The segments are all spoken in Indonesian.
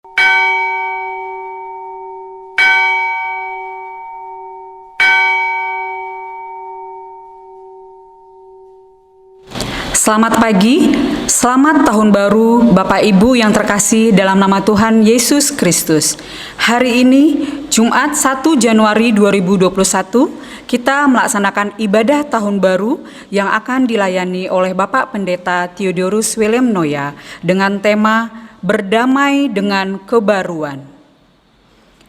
Selamat pagi, selamat tahun baru Bapak Ibu yang terkasih dalam nama Tuhan Yesus Kristus. Hari ini, Jumat 1 Januari 2021, kita melaksanakan ibadah tahun baru yang akan dilayani oleh Bapak Pendeta Theodorus William Noya dengan tema Berdamai dengan Kebaruan.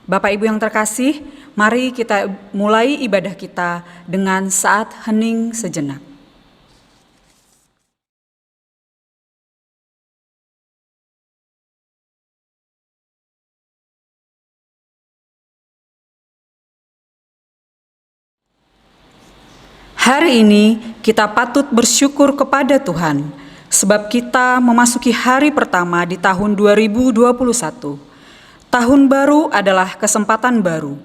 Bapak Ibu yang terkasih, mari kita mulai ibadah kita dengan saat hening sejenak. Hari ini kita patut bersyukur kepada Tuhan, sebab kita memasuki hari pertama di tahun 2021. Tahun baru adalah kesempatan baru,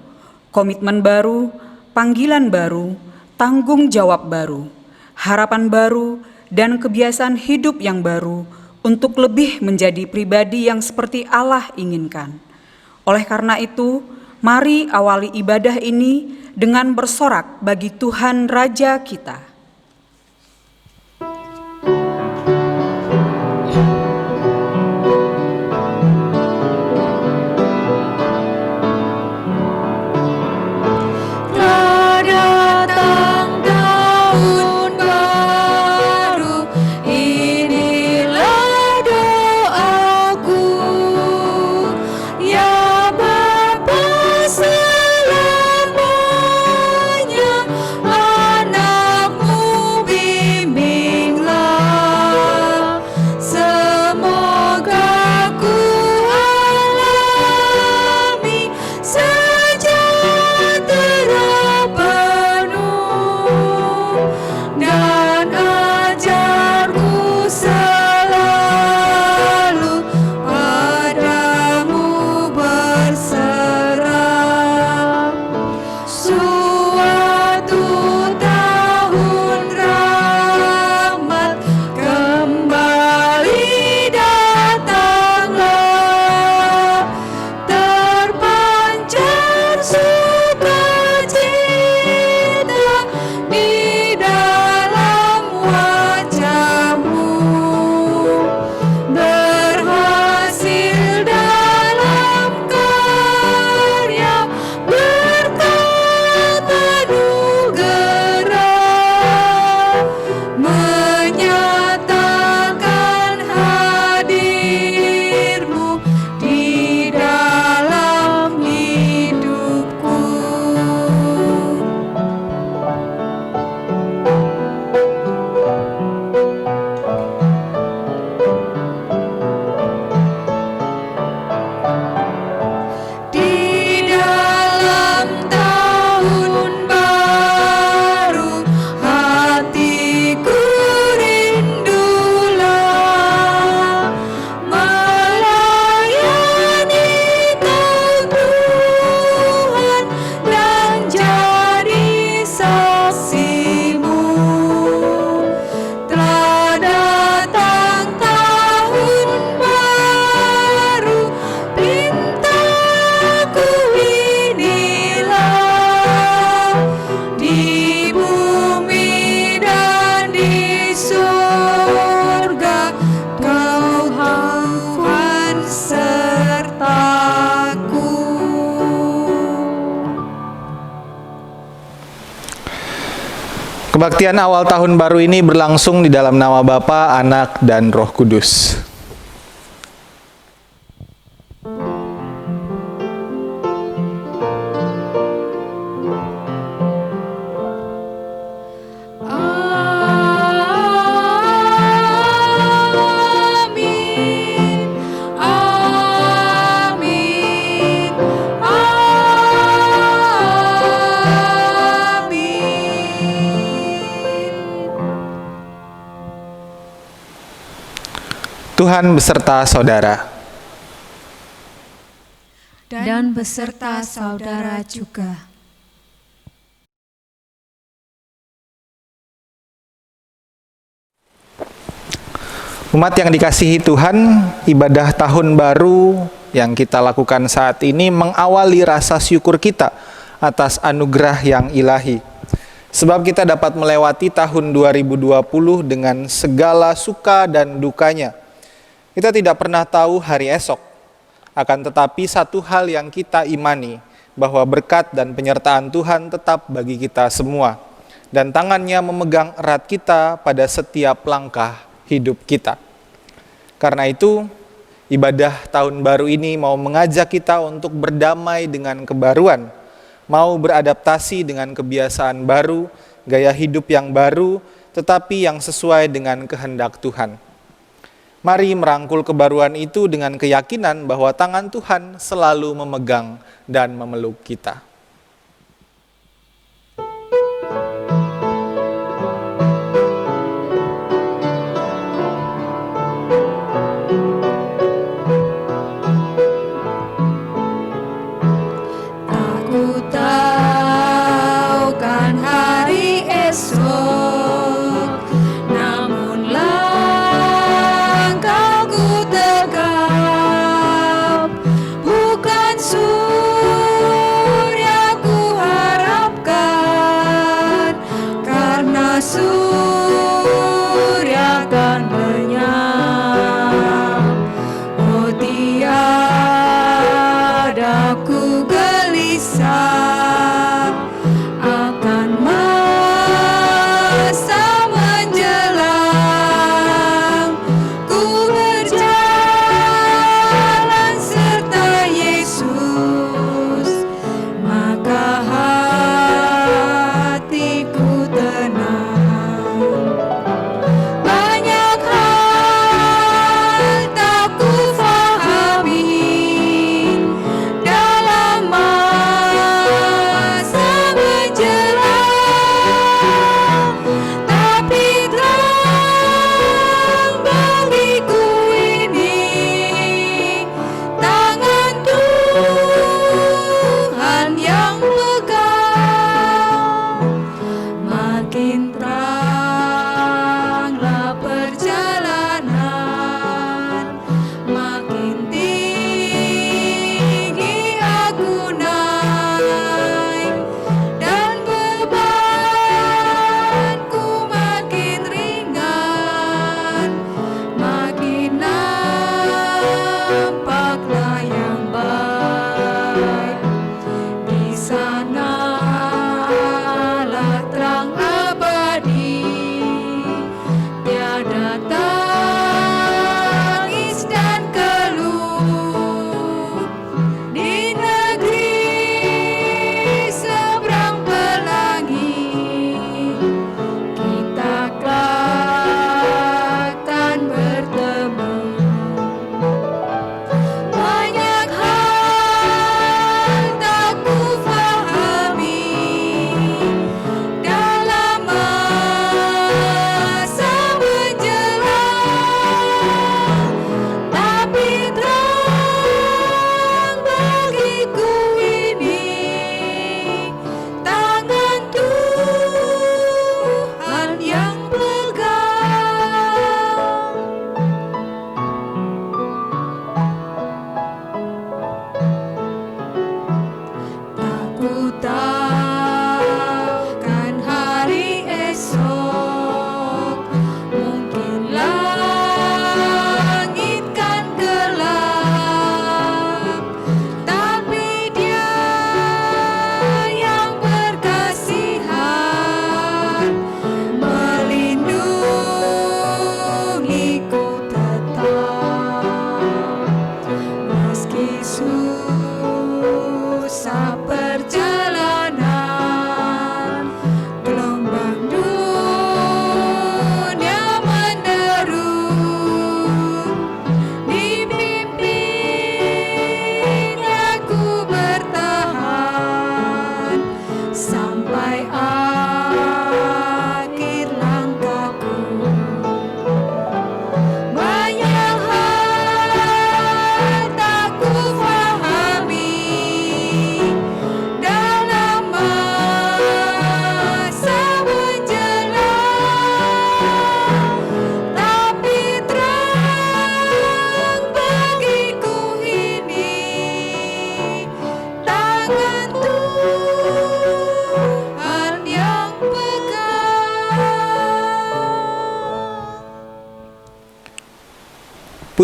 komitmen baru, panggilan baru, tanggung jawab baru, harapan baru, dan kebiasaan hidup yang baru untuk lebih menjadi pribadi yang seperti Allah inginkan. Oleh karena itu, mari awali ibadah ini dengan bersorak bagi Tuhan Raja kita. Kebaktian awal tahun baru ini berlangsung di dalam nama Bapa, Anak, dan Roh Kudus. Tuhan beserta saudara. Dan beserta saudara juga. Umat yang dikasihi Tuhan, ibadah tahun baru yang kita lakukan saat ini mengawali rasa syukur kita atas anugerah yang ilahi. Sebab kita dapat melewati tahun 2020 dengan segala suka dan dukanya. Kita tidak pernah tahu hari esok. Akan tetapi satu hal yang kita imani, bahwa berkat dan penyertaan Tuhan tetap bagi kita semua. Dan tangannya memegang erat kita pada setiap langkah hidup kita. Karena itu, ibadah tahun baru ini mau mengajak kita untuk berdamai dengan kebaruan, mau beradaptasi dengan kebiasaan baru, gaya hidup yang baru, tetapi yang sesuai dengan kehendak Tuhan. Mari merangkul kebaruan itu dengan keyakinan bahwa tangan Tuhan selalu memegang dan memeluk kita. Aku tahu kan hari esok, namun langkahku tegap, bukan surya ku harapkan, karena surya kan lenyap. Oh, tiada ku gelisah akan masa menjelang. Ku berjalan serta Yesus, maka hatiku tenang. Banyak hal tak ku fahami,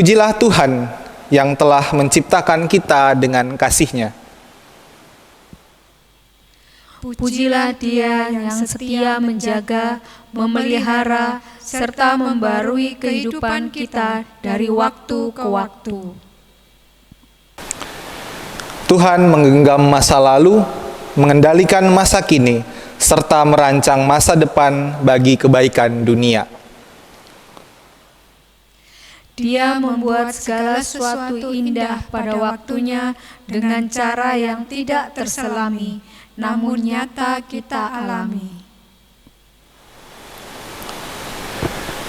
Pujilah Tuhan yang telah menciptakan kita dengan kasih-Nya. Pujilah Dia yang setia menjaga, memelihara, serta membarui kehidupan kita dari waktu ke waktu. Tuhan menggenggam masa lalu, mengendalikan masa kini, serta merancang masa depan bagi kebaikan dunia. Dia membuat segala sesuatu indah pada waktunya dengan cara yang tidak terselami, namun nyata kita alami.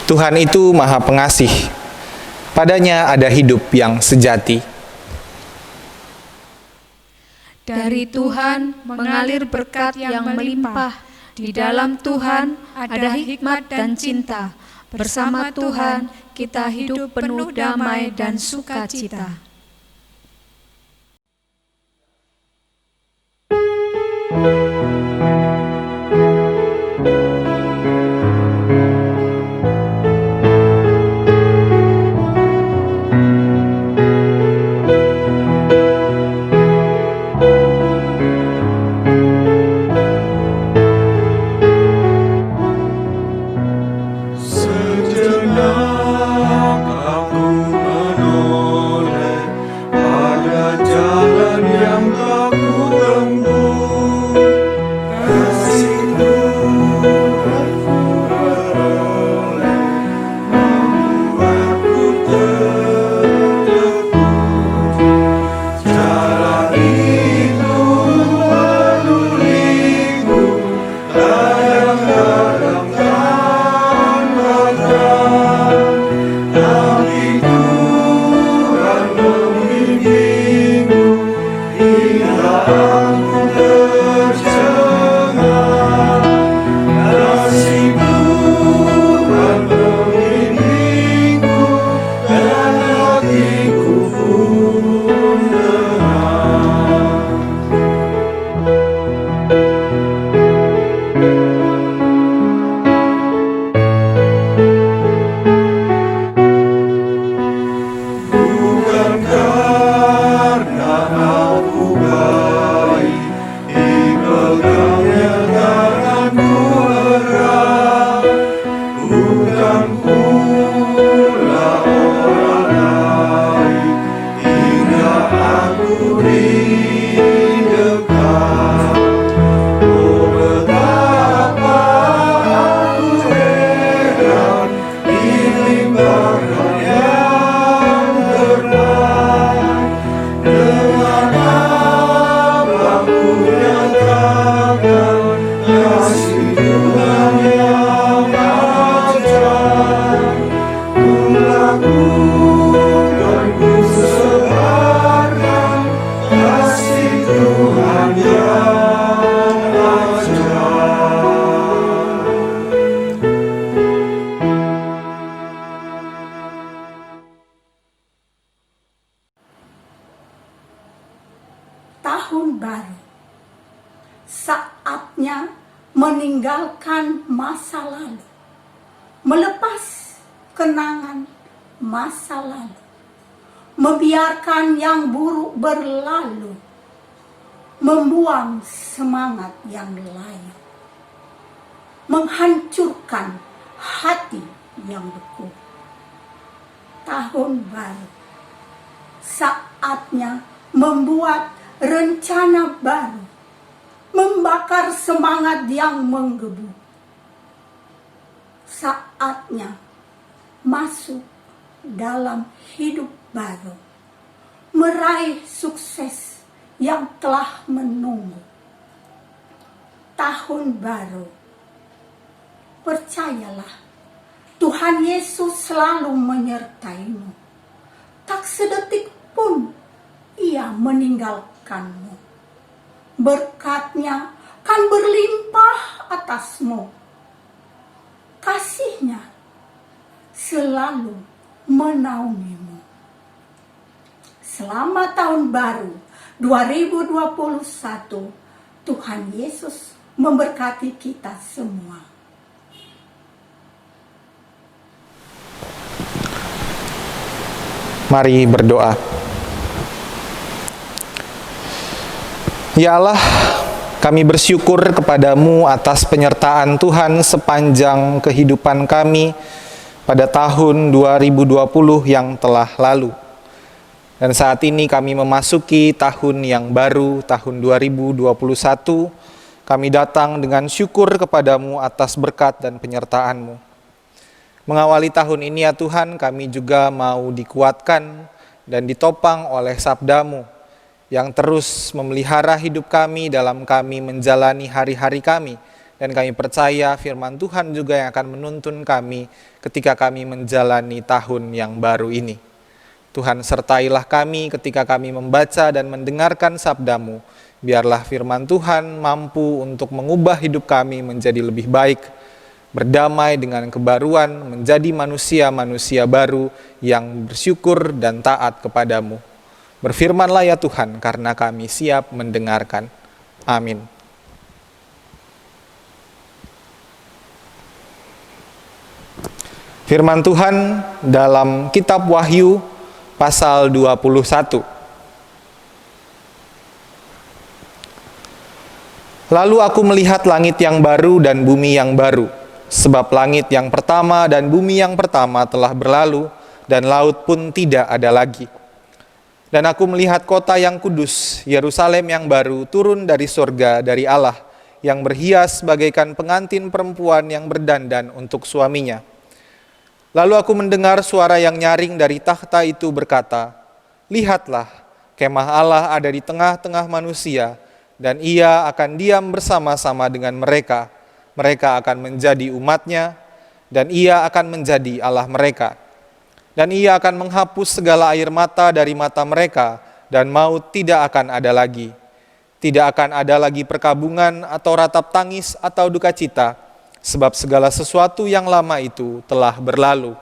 Tuhan itu Maha Pengasih. Padanya ada hidup yang sejati. Dari Tuhan mengalir berkat yang melimpah. Di dalam Tuhan ada hikmat dan cinta. Bersama Tuhan kita hidup penuh damai dan sukacita. Sejenak aku menoleh pada jalan yang tak kutempuh. Kasih-Mu kan ku peroleh, membuatku terteguh. Jalan itu penuh liku, kadang-kadang tanpa terang, tapi Tuhan membimbingku hingga aku tercengang. Kasih Tuhan membimbingku dan hatiku pun tenang. Bukan karena aku baik, dipegangnya tanganku erat. Bukan pula orang lain, hingga aku didekat. Oh, betapa aku heran dilimpahkan yang terbaik. Dengan apa ku nyatakan kasih Tuhan yang ajaib. Ku lakukan, ku sebarkan kasih Tuhan yang ajaib. Tahun baru, saatnya meninggalkan masa lalu, melepas kenangan masa lalu, membiarkan yang buruk berlalu, membuang semangat yang lain, menghancurkan hati yang beku. Tahun baru, saatnya membuat rencana baru, membakar semangat yang menggebu. Saatnya masuk dalam hidup baru, meraih sukses yang telah menunggu. Tahun baru, percayalah, Tuhan Yesus selalu menyertaimu. Tak sedetik pun Ia meninggalkanmu. Berkat-Nya kan berlimpah atasmu. Kasih-Nya selalu menaungimu. Selamat tahun baru 2021. Tuhan Yesus memberkati kita semua. Mari berdoa. Ya Allah, kami bersyukur kepadamu atas penyertaan Tuhan sepanjang kehidupan kami pada tahun 2020 yang telah lalu. Dan saat ini kami memasuki tahun yang baru, tahun 2021. Kami datang dengan syukur kepadamu atas berkat dan penyertaan-Mu. Mengawali tahun ini ya Tuhan, kami juga mau dikuatkan dan ditopang oleh sabda-Mu yang terus memelihara hidup kami dalam kami menjalani hari-hari kami. Dan kami percaya firman Tuhan juga yang akan menuntun kami ketika kami menjalani tahun yang baru ini. Tuhan sertailah kami ketika kami membaca dan mendengarkan sabda-Mu. Biarlah firman Tuhan mampu untuk mengubah hidup kami menjadi lebih baik, berdamai dengan kebaruan, menjadi manusia-manusia baru yang bersyukur dan taat kepadamu. Berfirmanlah ya Tuhan, karena kami siap mendengarkan. Amin. Firman Tuhan dalam kitab Wahyu pasal 21. Lalu aku melihat langit yang baru dan bumi yang baru, sebab langit yang pertama dan bumi yang pertama telah berlalu, dan laut pun tidak ada lagi. Dan aku melihat kota yang kudus, Yerusalem yang baru, turun dari surga dari Allah, yang berhias bagaikan pengantin perempuan yang berdandan untuk suaminya. Lalu aku mendengar suara yang nyaring dari takhta itu berkata, "Lihatlah, kemah Allah ada di tengah-tengah manusia, dan ia akan diam bersama-sama dengan mereka. Mereka akan menjadi umatnya, dan ia akan menjadi Allah mereka. Dan ia akan menghapus segala air mata dari mata mereka, dan maut tidak akan ada lagi. Tidak akan ada lagi perkabungan atau ratap tangis atau duka cita, sebab segala sesuatu yang lama itu telah berlalu."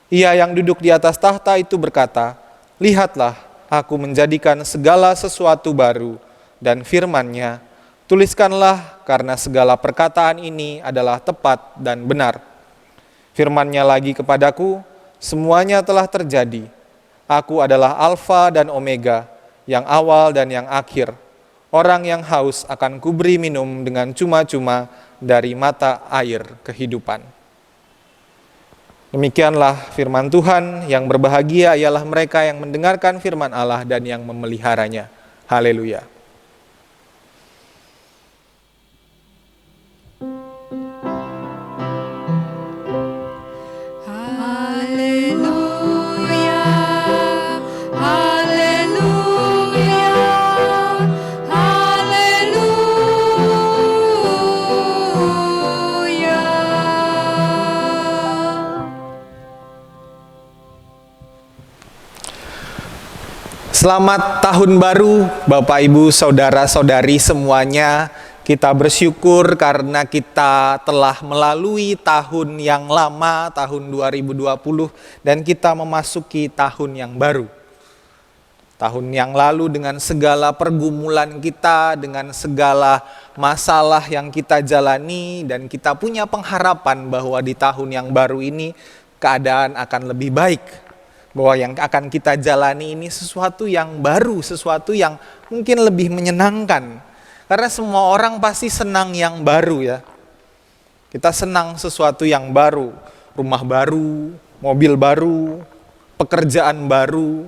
Ia yang duduk di atas tahta itu berkata, "Lihatlah, aku menjadikan segala sesuatu baru," dan firman-Nya, "Tuliskanlah, karena segala perkataan ini adalah tepat dan benar." Firman-Nya lagi kepadaku, "Semuanya telah terjadi. Aku adalah Alfa dan Omega, yang awal dan yang akhir. Orang yang haus akan kuberi minum dengan cuma-cuma dari mata air kehidupan." Demikianlah firman Tuhan. Yang berbahagia ialah mereka yang mendengarkan firman Allah dan yang memeliharanya. Haleluya. Selamat tahun baru Bapak Ibu Saudara-saudari semuanya. Kita bersyukur karena kita telah melalui tahun yang lama, tahun 2020, dan kita memasuki tahun yang baru. Tahun yang lalu dengan segala pergumulan kita, dengan segala masalah yang kita jalani, dan kita punya pengharapan bahwa di tahun yang baru ini keadaan akan lebih baik. Bahwa yang akan kita jalani ini sesuatu yang baru, sesuatu yang mungkin lebih menyenangkan. Karena semua orang pasti senang yang baru ya. Kita senang sesuatu yang baru, rumah baru, mobil baru, pekerjaan baru,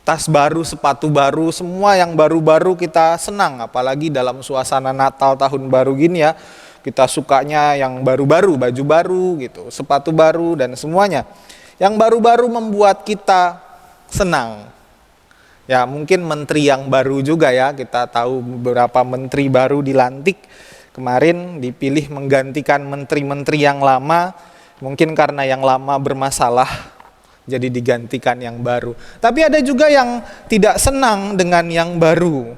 tas baru, sepatu baru, semua yang baru-baru kita senang. Apalagi dalam suasana Natal tahun baru gini ya, kita sukanya yang baru-baru, baju baru gitu, sepatu baru dan semuanya. Yang baru-baru membuat kita senang. Ya mungkin menteri yang baru juga ya, kita tahu beberapa menteri baru dilantik. Kemarin dipilih menggantikan menteri-menteri yang lama, mungkin karena yang lama bermasalah, jadi digantikan yang baru. Tapi ada juga yang tidak senang dengan yang baru,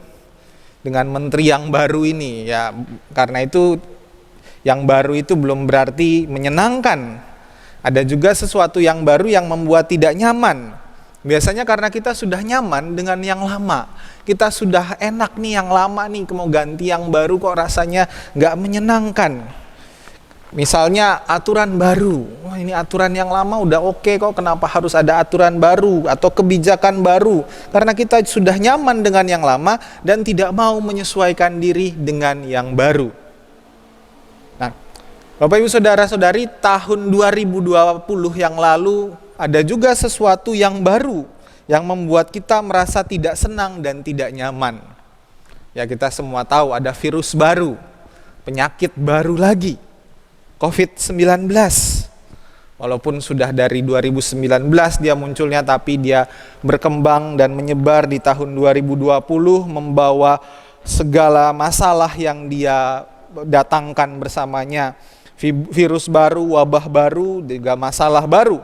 dengan menteri yang baru ini. Ya karena itu yang baru itu belum berarti menyenangkan. Ada juga sesuatu yang baru yang membuat tidak nyaman. Biasanya karena kita sudah nyaman dengan yang lama. Kita sudah enak nih yang lama nih, mau ganti yang baru kok rasanya gak menyenangkan. Misalnya aturan baru, wah ini aturan yang lama udah oke kok, kenapa harus ada aturan baru atau kebijakan baru? Karena kita sudah nyaman dengan yang lama dan tidak mau menyesuaikan diri dengan yang baru. Nah, Bapak Ibu Saudara-saudari, tahun 2020 yang lalu ada juga sesuatu yang baru yang membuat kita merasa tidak senang dan tidak nyaman. Ya, kita semua tahu ada virus baru, penyakit baru lagi, COVID-19. Walaupun sudah dari 2019 dia munculnya, tapi dia berkembang dan menyebar di tahun 2020, membawa segala masalah yang dia datangkan bersamanya. Virus baru, wabah baru, juga masalah baru.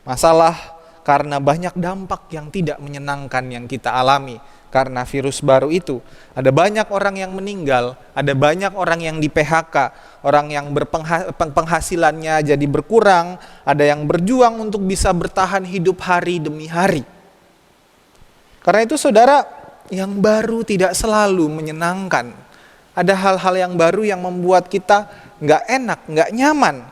Masalah karena banyak dampak yang tidak menyenangkan yang kita alami. Karena virus baru itu, ada banyak orang yang meninggal, ada banyak orang yang di PHK, orang yang penghasilannya jadi berkurang, ada yang berjuang untuk bisa bertahan hidup hari demi hari. Karena itu saudara, yang baru tidak selalu menyenangkan. Ada hal-hal yang baru yang membuat kita nggak enak, nggak nyaman.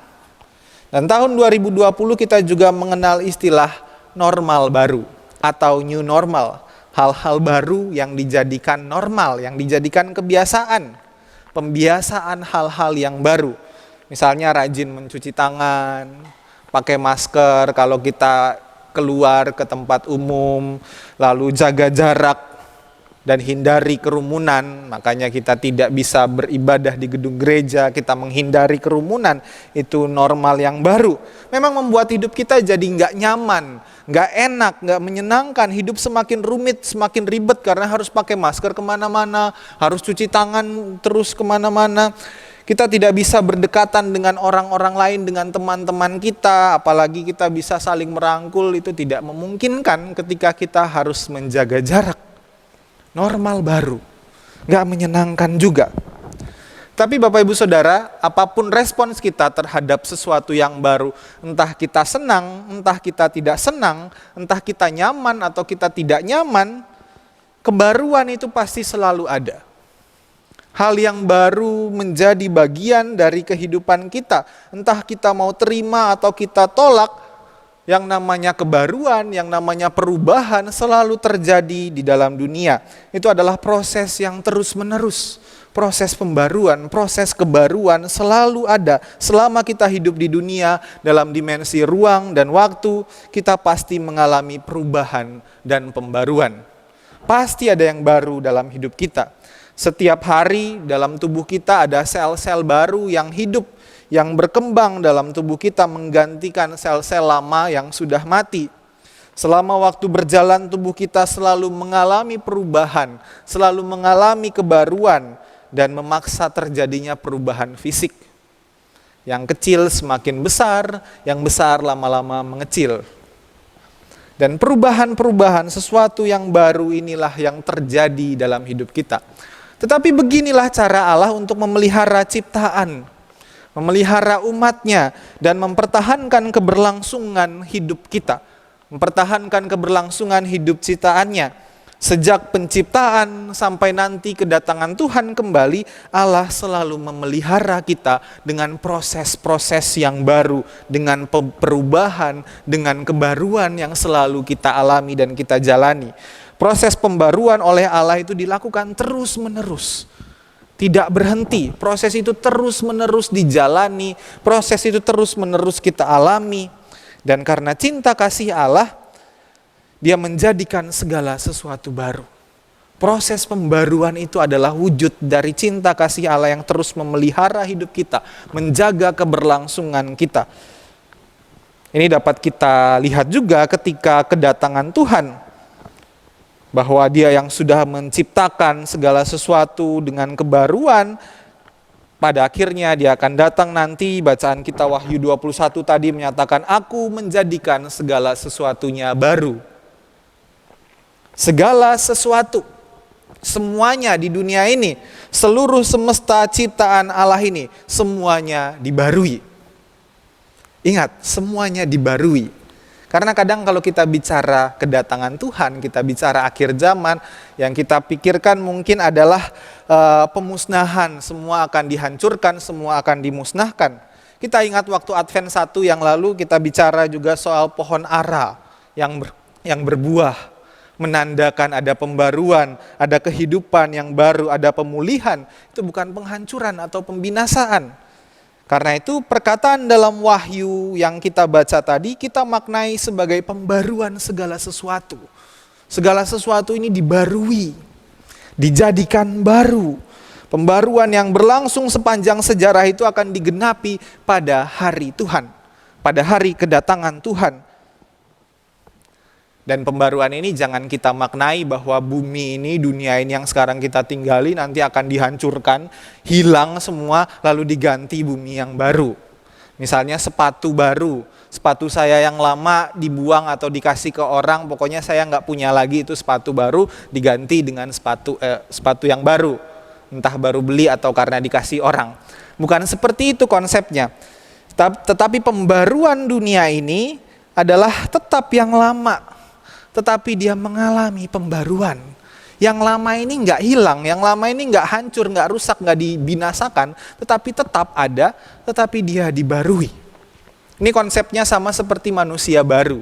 Dan tahun 2020 kita juga mengenal istilah normal baru atau new normal. Hal-hal baru yang dijadikan normal, yang dijadikan kebiasaan. Pembiasaan hal-hal yang baru. Misalnya rajin mencuci tangan, pakai masker kalau kita keluar ke tempat umum, lalu jaga jarak dan hindari kerumunan. Makanya kita tidak bisa beribadah di gedung gereja, kita menghindari kerumunan. Itu normal yang baru. Memang membuat hidup kita jadi nggak nyaman, nggak enak, nggak menyenangkan. Hidup semakin rumit, semakin ribet karena harus pakai masker kemana-mana, harus cuci tangan terus kemana-mana. Kita tidak bisa berdekatan dengan orang-orang lain, dengan teman-teman kita, apalagi kita bisa saling merangkul, itu tidak memungkinkan ketika kita harus menjaga jarak. Normal baru, gak menyenangkan juga. Tapi Bapak Ibu Saudara, apapun respons kita terhadap sesuatu yang baru, entah kita senang, entah kita tidak senang, entah kita nyaman atau kita tidak nyaman, kebaruan itu pasti selalu ada. Hal yang baru menjadi bagian dari kehidupan kita. Entah kita mau terima atau kita tolak, yang namanya kebaruan, yang namanya perubahan selalu terjadi di dalam dunia. Itu adalah proses yang terus-menerus. Proses pembaruan, proses kebaruan selalu ada. Selama kita hidup di dunia dalam dimensi ruang dan waktu, kita pasti mengalami perubahan dan pembaruan. Pasti ada yang baru dalam hidup kita. Setiap hari dalam tubuh kita ada sel-sel baru yang hidup, yang berkembang dalam tubuh kita menggantikan sel-sel lama yang sudah mati. Selama waktu berjalan tubuh kita selalu mengalami perubahan, selalu mengalami kebaruan dan memaksa terjadinya perubahan fisik. Yang kecil semakin besar, yang besar lama-lama mengecil. Dan perubahan-perubahan sesuatu yang baru inilah yang terjadi dalam hidup kita. Tetapi beginilah cara Allah untuk memelihara ciptaan, memelihara umatnya, dan mempertahankan keberlangsungan hidup kita. Mempertahankan keberlangsungan hidup ciptaannya. Sejak penciptaan sampai nanti kedatangan Tuhan kembali, Allah selalu memelihara kita dengan proses-proses yang baru, dengan perubahan, dengan kebaruan yang selalu kita alami dan kita jalani. Proses pembaruan oleh Allah itu dilakukan terus-menerus. Tidak berhenti, proses itu terus-menerus dijalani, proses itu terus-menerus kita alami. Dan karena cinta kasih Allah, Dia menjadikan segala sesuatu baru. Proses pembaruan itu adalah wujud dari cinta kasih Allah yang terus memelihara hidup kita, menjaga keberlangsungan kita. Ini dapat kita lihat juga ketika kedatangan Tuhan, bahwa Dia yang sudah menciptakan segala sesuatu dengan kebaruan, pada akhirnya Dia akan datang nanti. Bacaan kita Wahyu 21 tadi menyatakan, aku menjadikan segala sesuatunya baru. Segala sesuatu, semuanya di dunia ini, seluruh semesta ciptaan Allah ini, semuanya dibarui. Ingat, semuanya dibarui. Karena kadang kalau kita bicara kedatangan Tuhan, kita bicara akhir zaman, yang kita pikirkan mungkin adalah pemusnahan, semua akan dihancurkan, semua akan dimusnahkan. Kita ingat waktu Advent 1 yang lalu kita bicara juga soal pohon ara yang berbuah, menandakan ada pembaruan, ada kehidupan yang baru, ada pemulihan. Itu bukan penghancuran atau pembinasaan. Karena itu perkataan dalam Wahyu yang kita baca tadi, kita maknai sebagai pembaruan segala sesuatu. Segala sesuatu ini dibarui, dijadikan baru. Pembaruan yang berlangsung sepanjang sejarah itu akan digenapi pada hari Tuhan, pada hari kedatangan Tuhan. Dan pembaruan ini jangan kita maknai bahwa bumi ini, dunia ini yang sekarang kita tinggali nanti akan dihancurkan, hilang semua, lalu diganti bumi yang baru. Misalnya sepatu baru, sepatu saya yang lama dibuang atau dikasih ke orang, pokoknya saya nggak punya lagi itu sepatu baru, diganti dengan sepatu yang baru. Entah baru beli atau karena dikasih orang. Bukan seperti itu konsepnya. Tetapi pembaruan dunia ini adalah tetap yang lama. Tetapi dia mengalami pembaruan. Yang lama ini nggak hilang, yang lama ini nggak hancur, nggak rusak, nggak dibinasakan, tetapi tetap ada, tetapi dia dibarui. Ini konsepnya sama seperti manusia baru.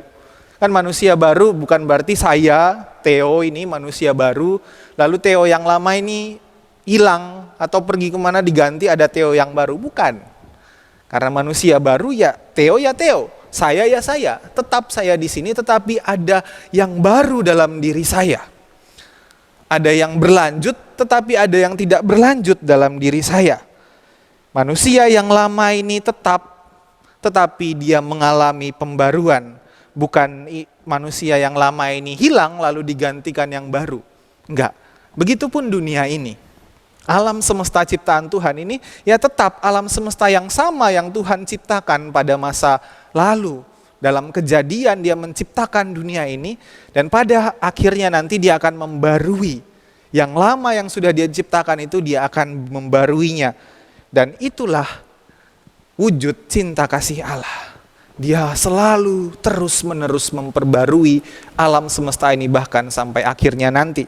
Kan manusia baru bukan berarti saya, Theo ini manusia baru, lalu Theo yang lama ini hilang atau pergi kemana diganti ada Theo yang baru, bukan. Karena manusia baru ya Theo, saya ya saya, tetap saya di sini, tetapi ada yang baru dalam diri saya. Ada yang berlanjut, tetapi ada yang tidak berlanjut dalam diri saya. Manusia yang lama ini tetap, tetapi dia mengalami pembaruan. Bukan manusia yang lama ini hilang lalu digantikan yang baru. Enggak, begitupun dunia ini. Alam semesta ciptaan Tuhan ini ya tetap alam semesta yang sama yang Tuhan ciptakan pada masa lalu. Dalam Kejadian dia menciptakan dunia ini dan pada akhirnya nanti dia akan membarui. Yang lama yang sudah dia ciptakan itu dia akan membaruinya. Dan itulah wujud cinta kasih Allah. Dia selalu terus-menerus memperbarui alam semesta ini bahkan sampai akhirnya nanti.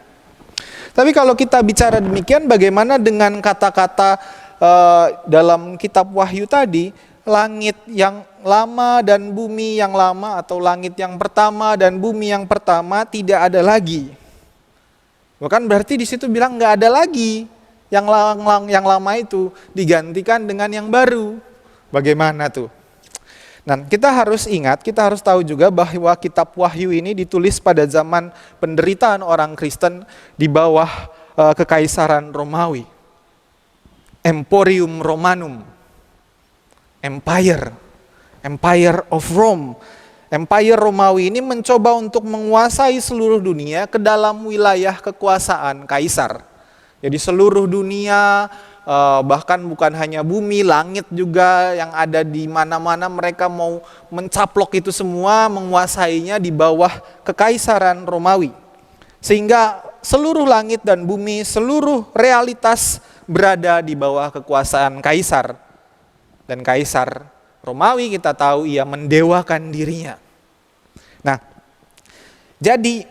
Tapi kalau kita bicara demikian, bagaimana dengan kata-kata dalam kitab Wahyu tadi, langit yang lama dan bumi yang lama, atau langit yang pertama dan bumi yang pertama tidak ada lagi. Bukan berarti di situ bilang nggak ada lagi yang lama itu digantikan dengan yang baru. Bagaimana tuh? Nah, kita harus ingat, kita harus tahu juga bahwa kitab Wahyu ini ditulis pada zaman penderitaan orang Kristen di bawah kekaisaran Romawi. Emporium Romanum. Empire of Rome. Empire Romawi ini mencoba untuk menguasai seluruh dunia ke dalam wilayah kekuasaan kaisar. Jadi seluruh dunia, bahkan bukan hanya bumi, langit juga yang ada di mana-mana, mereka mau mencaplok itu semua, menguasainya di bawah kekaisaran Romawi. Sehingga seluruh langit dan bumi, seluruh realitas berada di bawah kekuasaan kaisar. Dan kaisar Romawi kita tahu ia mendewakan dirinya. Nah, jadi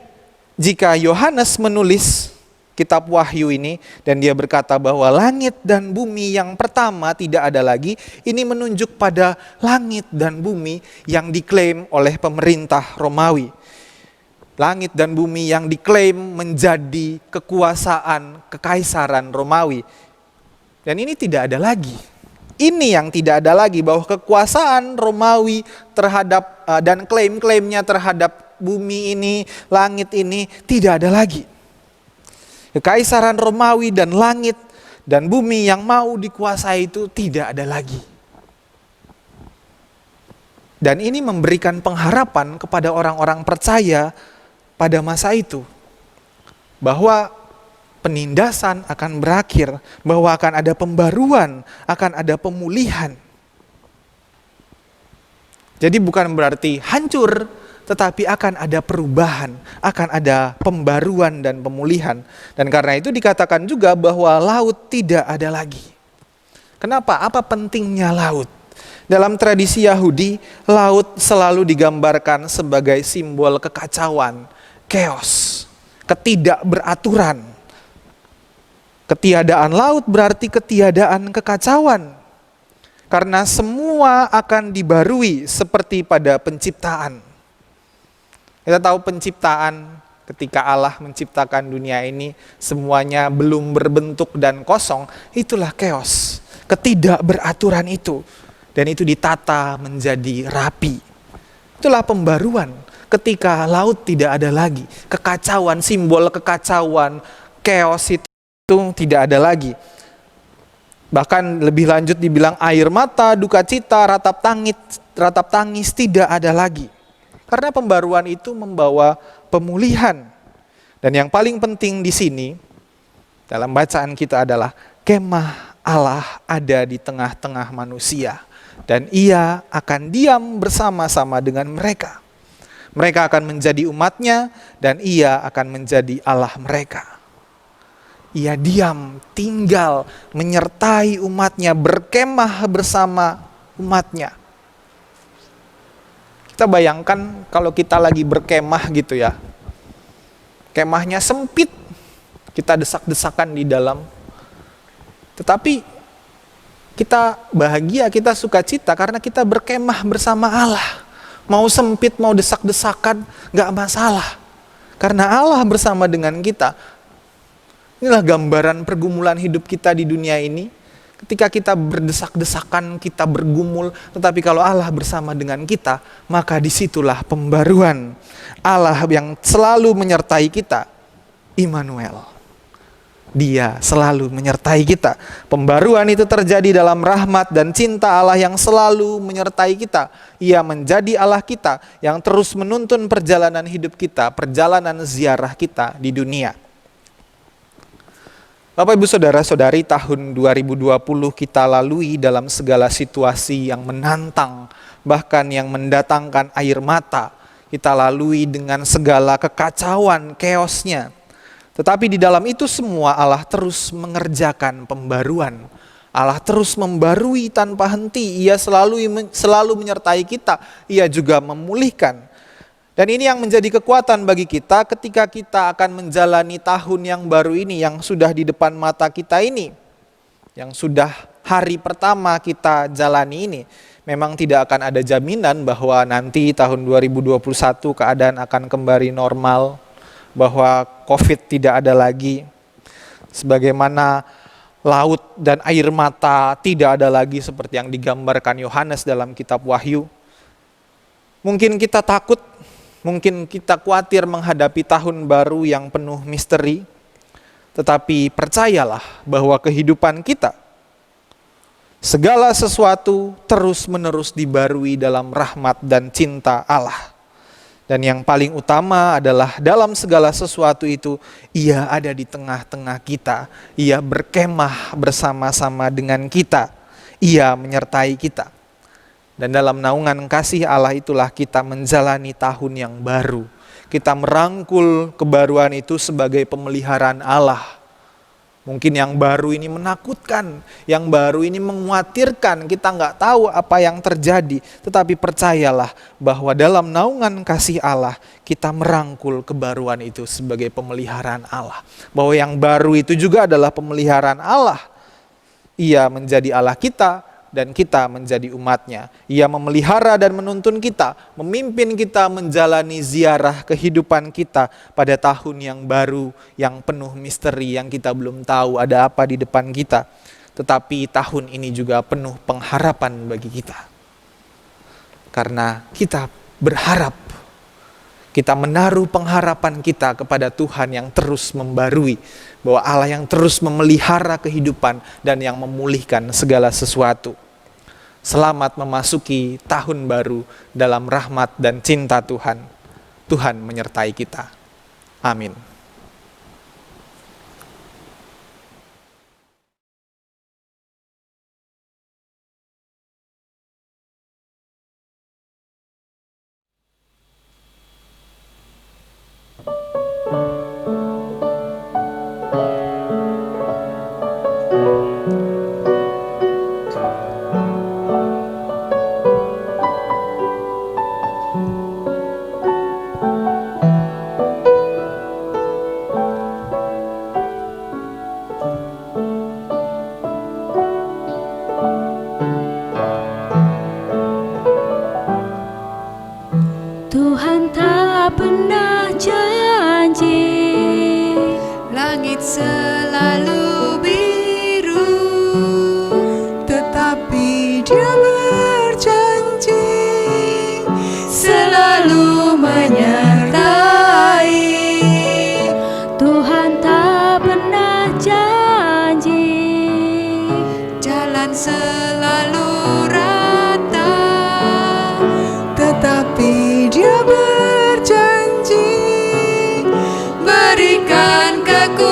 jika Yohanes menulis kitab Wahyu ini dan dia berkata bahwa langit dan bumi yang pertama tidak ada lagi, ini menunjuk pada langit dan bumi yang diklaim oleh pemerintah Romawi. Langit dan bumi yang diklaim menjadi kekuasaan kekaisaran Romawi. Dan ini tidak ada lagi. Ini yang tidak ada lagi, bahwa kekuasaan Romawi terhadap dan klaim-klaimnya terhadap bumi ini, langit ini tidak ada lagi. Kekaisaran Romawi dan langit dan bumi yang mau dikuasai itu tidak ada lagi. Dan ini memberikan pengharapan kepada orang-orang percaya pada masa itu. Bahwa penindasan akan berakhir, bahwa akan ada pembaruan, akan ada pemulihan. Jadi bukan berarti hancur, tetapi akan ada perubahan, akan ada pembaruan dan pemulihan. Dan karena itu dikatakan juga bahwa laut tidak ada lagi. Kenapa? Apa pentingnya laut? Dalam tradisi Yahudi, laut selalu digambarkan sebagai simbol kekacauan, chaos, ketidakberaturan. Ketiadaan laut berarti ketiadaan kekacauan. Karena semua akan dibarui seperti pada penciptaan. Kita tahu penciptaan, ketika Allah menciptakan dunia ini, semuanya belum berbentuk dan kosong, itulah chaos, ketidakberaturan itu. Dan itu ditata menjadi rapi. Itulah pembaruan ketika laut tidak ada lagi. Kekacauan, simbol kekacauan, chaos itu tidak ada lagi. Bahkan lebih lanjut dibilang air mata, duka cita, ratap tangis tidak ada lagi. Karena pembaruan itu membawa pemulihan. Dan yang paling penting di sini, dalam bacaan kita adalah kemah Allah ada di tengah-tengah manusia. Dan ia akan diam bersama-sama dengan mereka. Mereka akan menjadi umatnya dan ia akan menjadi Allah mereka. Ia diam, tinggal, menyertai umatnya, berkemah bersama umatnya. Kita bayangkan kalau kita lagi berkemah gitu ya. Kemahnya sempit, kita desak-desakan di dalam. Tetapi kita bahagia, kita sukacita karena kita berkemah bersama Allah. Mau sempit, mau desak-desakan, gak masalah. Karena Allah bersama dengan kita. Inilah gambaran pergumulan hidup kita di dunia ini. Ketika kita berdesak-desakan, kita bergumul. Tetapi kalau Allah bersama dengan kita, maka disitulah pembaruan. Allah yang selalu menyertai kita, Immanuel. Dia selalu menyertai kita. Pembaruan itu terjadi dalam rahmat dan cinta Allah yang selalu menyertai kita. Ia menjadi Allah kita yang terus menuntun perjalanan hidup kita, perjalanan ziarah kita di dunia. Bapak Ibu Saudara-saudari, tahun 2020 kita lalui dalam segala situasi yang menantang, bahkan yang mendatangkan air mata. Kita lalui dengan segala kekacauan, chaosnya. Tetapi di dalam itu semua Allah terus mengerjakan pembaruan. Allah terus membarui tanpa henti. Ia selalu menyertai kita. Ia juga memulihkan. Dan ini yang menjadi kekuatan bagi kita ketika kita akan menjalani tahun yang baru ini, yang sudah di depan mata kita ini. Yang sudah hari pertama kita jalani ini. Memang tidak akan ada jaminan bahwa nanti tahun 2021 keadaan akan kembali normal. Bahwa COVID tidak ada lagi, sebagaimana laut dan air mata tidak ada lagi seperti yang digambarkan Yohanes dalam kitab Wahyu. Mungkin kita takut, mungkin kita khawatir menghadapi tahun baru yang penuh misteri, tetapi percayalah bahwa kehidupan kita, segala sesuatu terus-menerus dibarui dalam rahmat dan cinta Allah. Dan yang paling utama adalah dalam segala sesuatu itu, ia ada di tengah-tengah kita. Ia berkemah bersama-sama dengan kita. Ia menyertai kita. Dan dalam naungan kasih Allah itulah kita menjalani tahun yang baru. Kita merangkul kebaruan itu sebagai pemeliharaan Allah. Mungkin yang baru ini menakutkan, yang baru ini mengkhawatirkan, kita nggak tahu apa yang terjadi. Tetapi percayalah bahwa dalam naungan kasih Allah, kita merangkul kebaruan itu sebagai pemeliharaan Allah. Bahwa yang baru itu juga adalah pemeliharaan Allah. Ia menjadi Allah kita, dan kita menjadi umatnya. Ia memelihara dan menuntun kita, memimpin kita menjalani ziarah kehidupan kita pada tahun yang baru, yang penuh misteri, yang kita belum tahu ada apa di depan kita. Tetapi tahun ini juga penuh pengharapan bagi kita. Karena kita berharap, kita menaruh pengharapan kita kepada Tuhan yang terus membarui, bahwa Allah yang terus memelihara kehidupan dan yang memulihkan segala sesuatu. Selamat memasuki tahun baru dalam rahmat dan cinta Tuhan. Tuhan menyertai kita. Amin. Langit selalu biru, tetapi Dia berjanji selalu menyertai. Tuhan tak pernah janji Jalan selalu rata, tetapi Dia berjanji berikan kekuatan.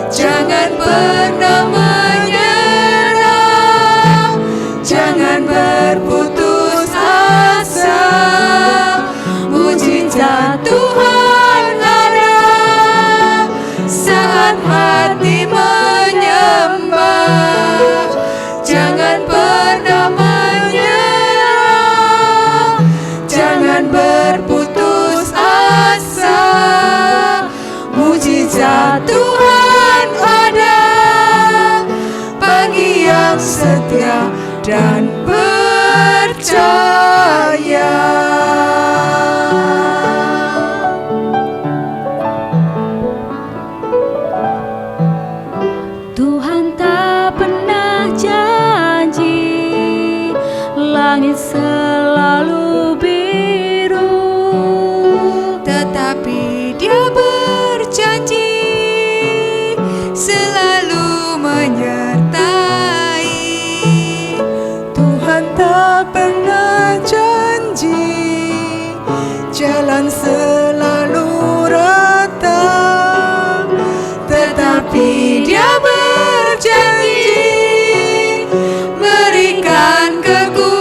Jangan pernah menyerah, jangan berputus asa. Mujizat Tuhan ada saat hati menyembah. Jangan pernah menyerah, jangan berputus asa. Mujizat Tuhan ada bagi yang setia dan percaya. Tuhan tak pernah janji langit selalu biru, Tetapi Dia berjanji selalu menyertai. Tuhan tak pernah janji jalan selalu rata, Tetapi Dia berjanji berikan kekuatan.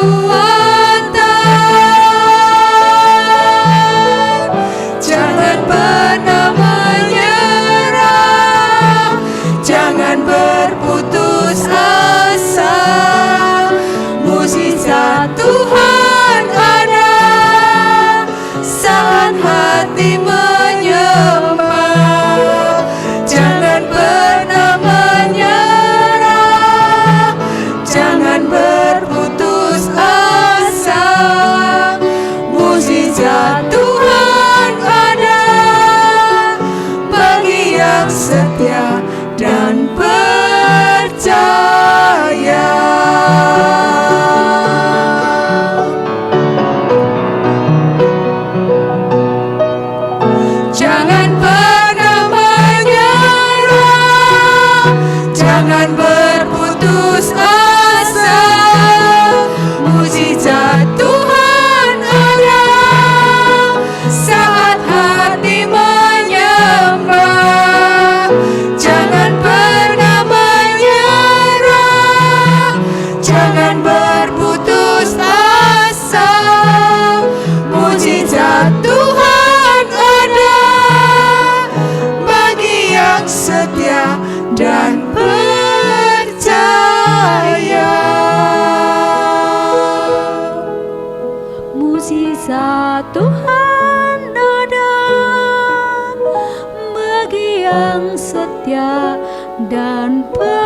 Jangan pernah menyerah, jangan berputus asa. Mujizat Tuhan ada saat hati menyembah. Jangan pernah menyerah, jangan berputus asa. Mujizat Tuhan ada bagi yang setia dan percaya. Jangan pernah menyerah, jangan berputus asa. Mujizat Tuhan ada saat hati menyembah. Jangan pernah menyerah, jangan berputus asa. Mujizat Tuhan ada bagi yang setia dan percaya. mujizat Tuhan ada bagi yang setia dan percaya.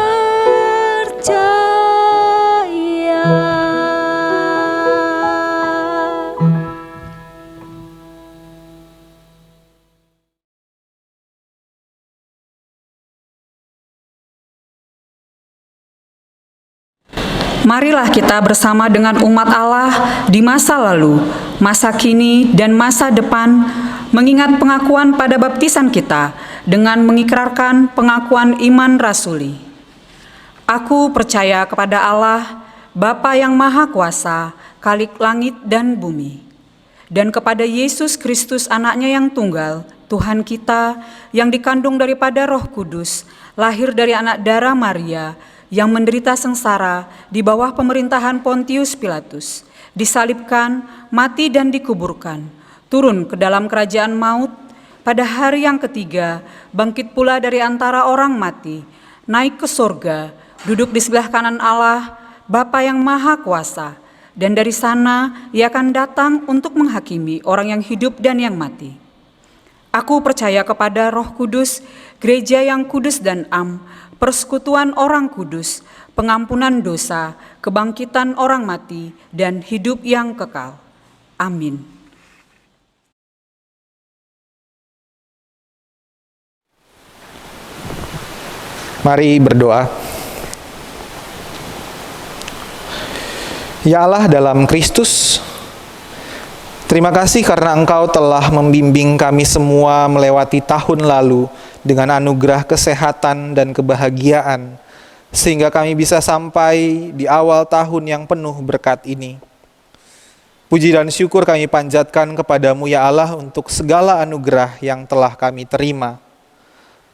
Marilah kita bersama dengan umat Allah di masa lalu, masa kini, dan masa depan mengingat pengakuan pada baptisan kita dengan mengikrarkan pengakuan iman rasuli. Aku percaya kepada Allah, Bapa yang Maha Kuasa, Khalik langit dan bumi, dan kepada Yesus Kristus anaknya yang tunggal, Tuhan kita, yang dikandung daripada Roh Kudus, lahir dari anak darah Maria, yang menderita sengsara di bawah pemerintahan Pontius Pilatus, disalibkan, mati dan dikuburkan, turun ke dalam kerajaan maut, pada hari yang ketiga bangkit pula dari antara orang mati, naik ke sorga, duduk di sebelah kanan Allah, Bapa yang Maha Kuasa, dan dari sana Ia akan datang untuk menghakimi orang yang hidup dan yang mati. Aku percaya kepada Roh Kudus, gereja yang kudus dan am, persekutuan orang kudus, pengampunan dosa, kebangkitan orang mati, dan hidup yang kekal. Amin. Mari berdoa. Ya Allah dalam Kristus, terima kasih karena Engkau telah membimbing kami semua melewati tahun lalu dengan anugerah kesehatan dan kebahagiaan, sehingga kami bisa sampai di awal tahun yang penuh berkat ini. Puji dan syukur kami panjatkan kepadamu ya Allah untuk segala anugerah yang telah kami terima.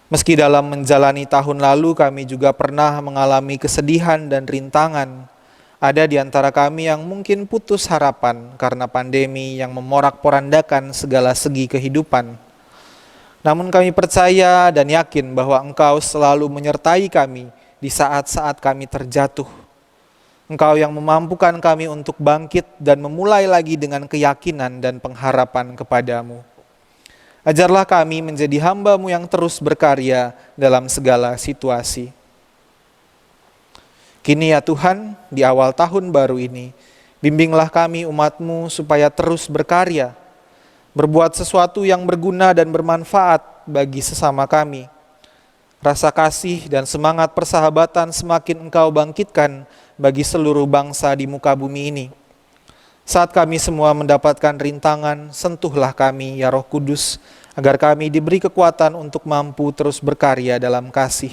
Meski dalam menjalani tahun lalu kami juga pernah mengalami kesedihan dan rintangan, ada di antara kami yang mungkin putus harapan karena pandemi yang memorak-porandakan segala segi kehidupan. Namun kami percaya dan yakin bahwa Engkau selalu menyertai kami di saat-saat kami terjatuh. Engkau yang memampukan kami untuk bangkit dan memulai lagi dengan keyakinan dan pengharapan kepadamu. Ajarlah kami menjadi hamba-Mu yang terus berkarya dalam segala situasi. Kini ya Tuhan, di awal tahun baru ini, bimbinglah kami umat-Mu supaya terus berkarya, berbuat sesuatu yang berguna dan bermanfaat bagi sesama kami. Rasa kasih dan semangat persahabatan semakin Engkau bangkitkan bagi seluruh bangsa di muka bumi ini. Saat kami semua mendapatkan rintangan, sentuhlah kami ya Roh Kudus, agar kami diberi kekuatan untuk mampu terus berkarya dalam kasih.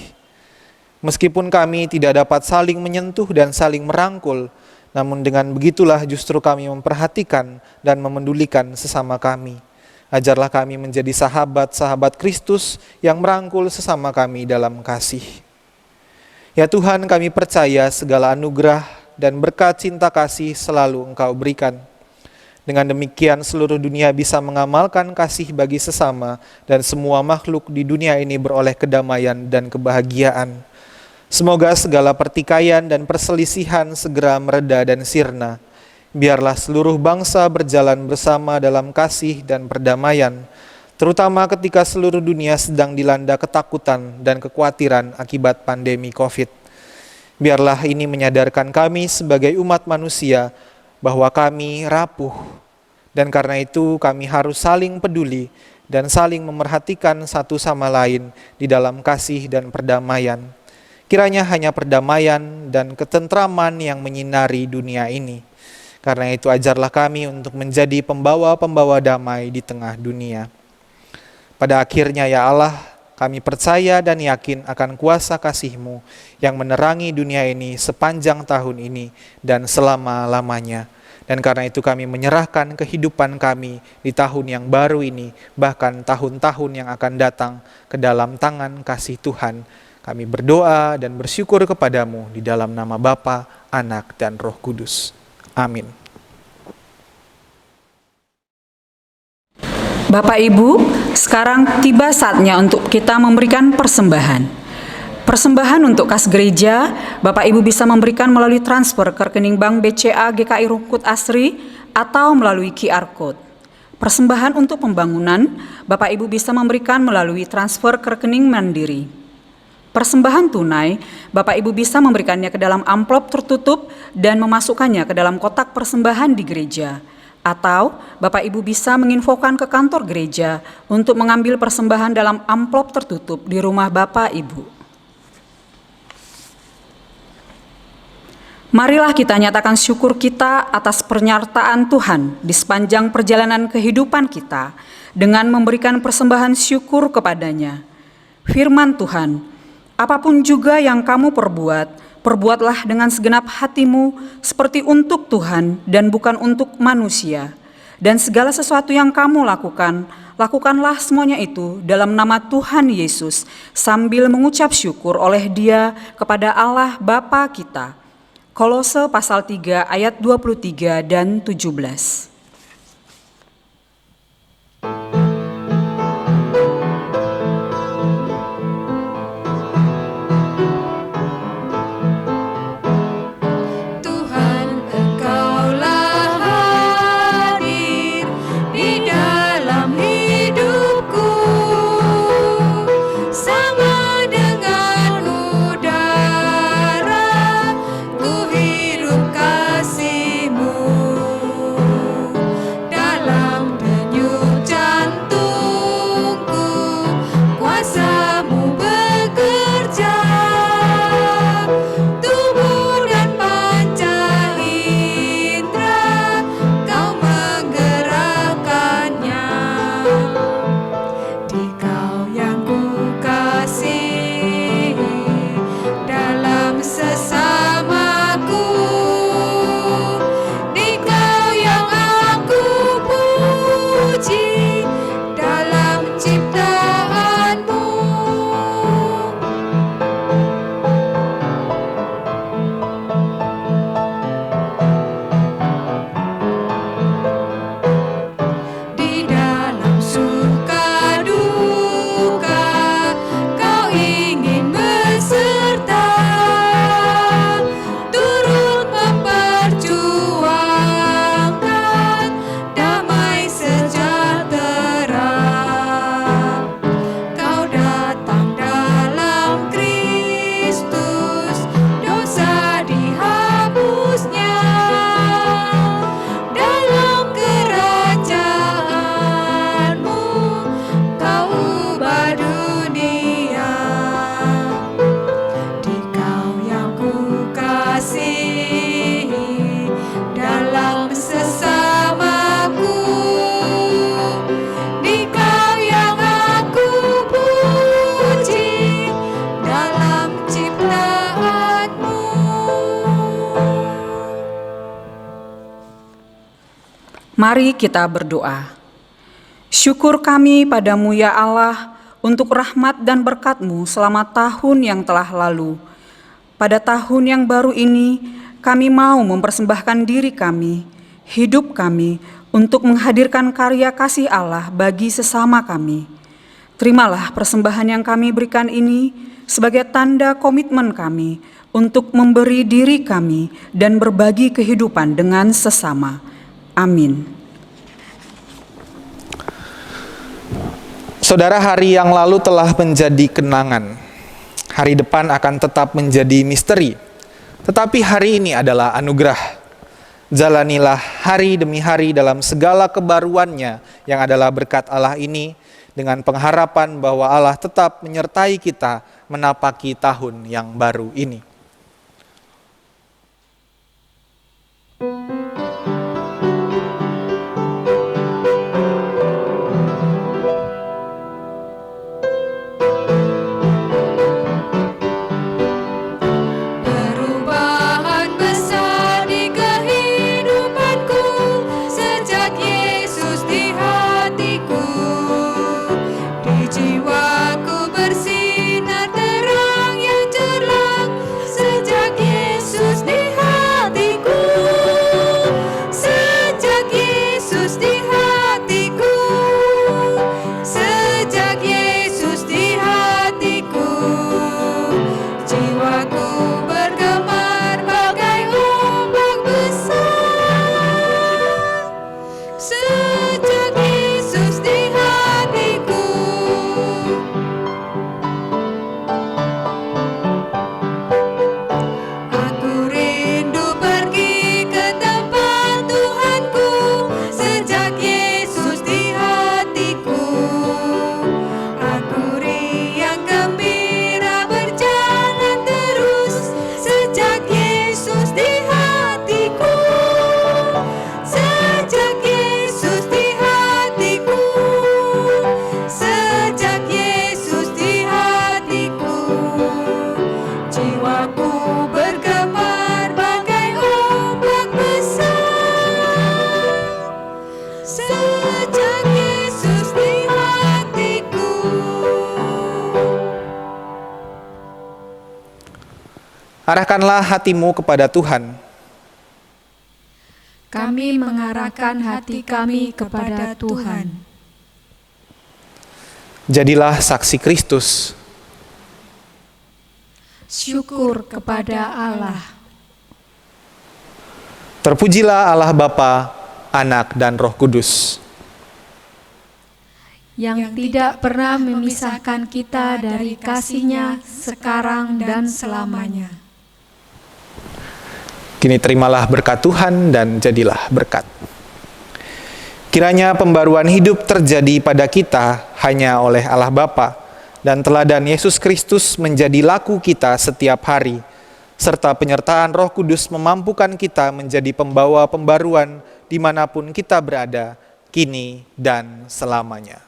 Meskipun kami tidak dapat saling menyentuh dan saling merangkul, namun dengan begitulah justru kami memperhatikan dan memedulikan sesama kami. Ajarlah kami menjadi sahabat-sahabat Kristus yang merangkul sesama kami dalam kasih. Ya Tuhan, kami percaya segala anugerah dan berkat cinta kasih selalu Engkau berikan. Dengan demikian seluruh dunia bisa mengamalkan kasih bagi sesama dan semua makhluk di dunia ini beroleh kedamaian dan kebahagiaan. Semoga segala pertikaian dan perselisihan segera mereda dan sirna. Biarlah seluruh bangsa berjalan bersama dalam kasih dan perdamaian, terutama ketika seluruh dunia sedang dilanda ketakutan dan kekhawatiran akibat pandemi COVID. Biarlah ini menyadarkan kami sebagai umat manusia bahwa kami rapuh, dan karena itu kami harus saling peduli dan saling memerhatikan satu sama lain di dalam kasih dan perdamaian. Kiranya hanya perdamaian dan ketentraman yang menyinari dunia ini. Karena itu ajarlah kami untuk menjadi pembawa-pembawa damai di tengah dunia. Pada akhirnya ya Allah, kami percaya dan yakin akan kuasa kasih-Mu yang menerangi dunia ini sepanjang tahun ini dan selama-lamanya. Dan karena itu kami menyerahkan kehidupan kami di tahun yang baru ini, bahkan tahun-tahun yang akan datang ke dalam tangan kasih Tuhan. Kami berdoa dan bersyukur kepadamu di dalam nama Bapa, Anak, dan Roh Kudus. Amin. Bapak Ibu, sekarang tiba saatnya untuk kita memberikan persembahan. Persembahan untuk kas gereja, Bapak Ibu bisa memberikan melalui transfer ke rekening Bank BCA GKI Rungkut Asri atau melalui QR Code. Persembahan untuk pembangunan, Bapak Ibu bisa memberikan melalui transfer ke rekening Mandiri. Persembahan tunai, Bapak Ibu bisa memberikannya ke dalam amplop tertutup dan memasukkannya ke dalam kotak persembahan di gereja. Atau Bapak Ibu bisa menginfokan ke kantor gereja untuk mengambil persembahan dalam amplop tertutup di rumah Bapak Ibu. Marilah kita nyatakan syukur kita atas penyertaan Tuhan di sepanjang perjalanan kehidupan kita dengan memberikan persembahan syukur kepadanya. Firman Tuhan, apapun juga yang kamu perbuat, perbuatlah dengan segenap hatimu seperti untuk Tuhan dan bukan untuk manusia. Dan segala sesuatu yang kamu lakukan, lakukanlah semuanya itu dalam nama Tuhan Yesus sambil mengucap syukur oleh Dia kepada Allah Bapa kita. Kolose pasal 3 ayat 23 dan 17. Mari kita berdoa. Syukur kami padamu ya Allah untuk rahmat dan berkat-Mu selama tahun yang telah lalu. Pada tahun yang baru ini, kami mau mempersembahkan diri kami, hidup kami, untuk menghadirkan karya kasih Allah bagi sesama kami. Terimalah persembahan yang kami berikan ini sebagai tanda komitmen kami untuk memberi diri kami dan berbagi kehidupan dengan sesama. Amin. Saudara, hari yang lalu telah menjadi kenangan. Hari depan akan tetap menjadi misteri. Tetapi hari ini adalah anugerah. Jalanilah hari demi hari dalam segala kebaruannya yang adalah berkat Allah ini, dengan pengharapan bahwa Allah tetap menyertai kita menapaki tahun yang baru ini. Perubahan besar di kehidupanku sejak Yesus di hatiku. Di jiwaku bersinar terang yang cemerlang sejak Yesus di hatiku. Sejak Yesus di hatiku. Sejak Yesus di hatiku. Jiwaku bergemar bagai ombak besar. Sejak Yesus di hatiku. Aku rindu pergi ke tempat Tuhanku. Sejak Yesus di hatiku. Aku riang gembira berjalan terus. Sejak Yesus di hatiku. Sejak Yesus di hatiku. Sejak Yesus di hatiku. Jiwaku bergemar bagai ombak besar. Sejak Yesus di hatiku. Arahkanlah hatimu kepada Tuhan. Kami mengarahkan hati kami kepada Tuhan. Jadilah saksi Kristus. Syukur kepada Allah. Terpujilah Allah Bapa, Anak, dan Roh Kudus. Yang tidak pernah memisahkan kita dari kasih-Nya sekarang dan selamanya. Kini terimalah berkat Tuhan dan jadilah berkat. Kiranya pembaruan hidup terjadi pada kita hanya oleh Allah Bapa, dan teladan Yesus Kristus menjadi laku kita setiap hari, serta penyertaan Roh Kudus memampukan kita menjadi pembawa pembaruan dimanapun kita berada, kini dan selamanya.